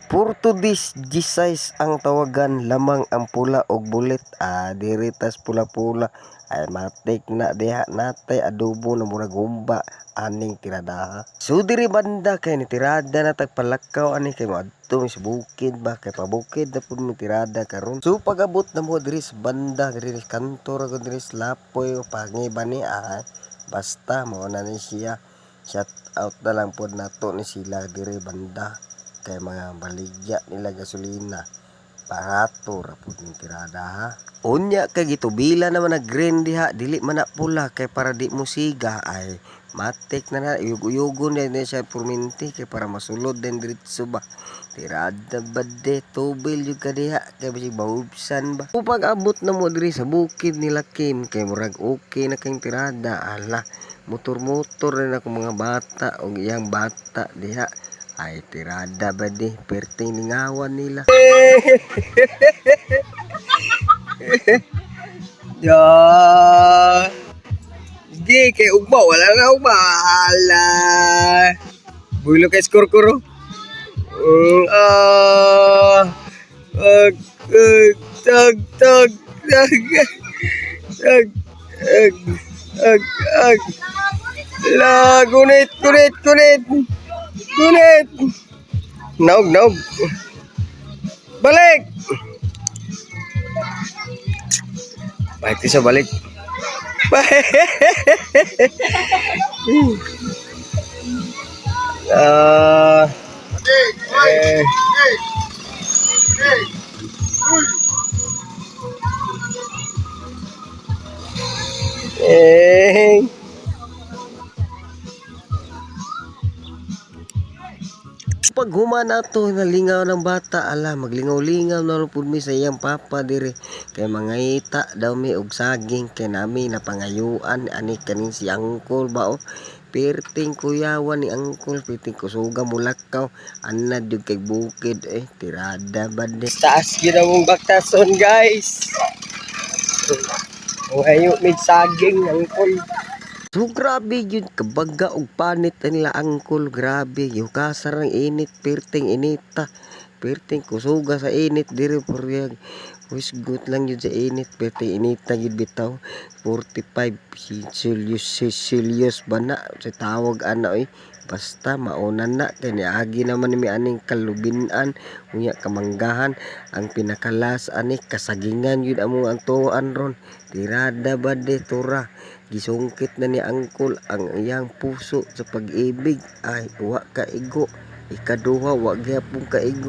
Purto dis G-size ang tawagan lamang ang pula og bulit diritas pula-pula ay matik na diha natay adobo na murag humba aning tiradaha. So diri banda kay ni tirada na tagpalakaw ani kay moadto sa bukid ba kay pabukid na pud mo tirada karon. So pag-abot na mo diri sa banda diri sa kanto ra diri sa Lapoy pangiba ni basta mao na ni siya. Shout out na lang pod nato ni sila diri banda. Kay mga baligya nila gasolina barato ra pud ning tirada ha. Unya kay gitubila naman na green diha dili man na pula kay para di mo siga ay matik na uyugon din siya purminti kay para masulod din diretso ba. Tirada bade tubil jud ka diha kay bisig maubsan ba. Upag abot na mo diri sa bukid nila Kim kay murag okay na kang tirada ala motor-motor rin ako mga bata og iyang bata diha. Ay tirada ba di perting ningawan nila. Ya. Di kay ugma wala na ugma. Ala. Bulo kay skor-kuro. Tag tag tag tag ag la gunit. Naog. Balik. Baik bisa balik. Pag humana to nalingaw ng bata ala maglingaw-lingaw na rin pud mi sa iyang papa dire kay mangayita daw mi og saging kay nami napangayuan ani kaning si angkol ba o perting kuyawan ni angkol perting kusuga mulakaw anad jud kay bukid tirada bade taas gyud ang baktason guys. Ngayo mig saging angkol. So grabe yun, kabaga og panit nila angkol, grabe, yung kasar ng init, perting inita, perting kusuga sa init, diri puryag, wisgot lang yun sa init, perting inita yun bitaw, 45 Celsius ba na, sa tawag basta maunan na, kaya niagi naman ni aning kalubinan, unya kamanggahan, ang pinakalas ani, kasagingan yun amo ang tuan ron, tirada ba de tura, gisungkit na ni angkol ang iyang puso sa pag-ibig ay wa kaigo ikaduha wa gyapon kaigo.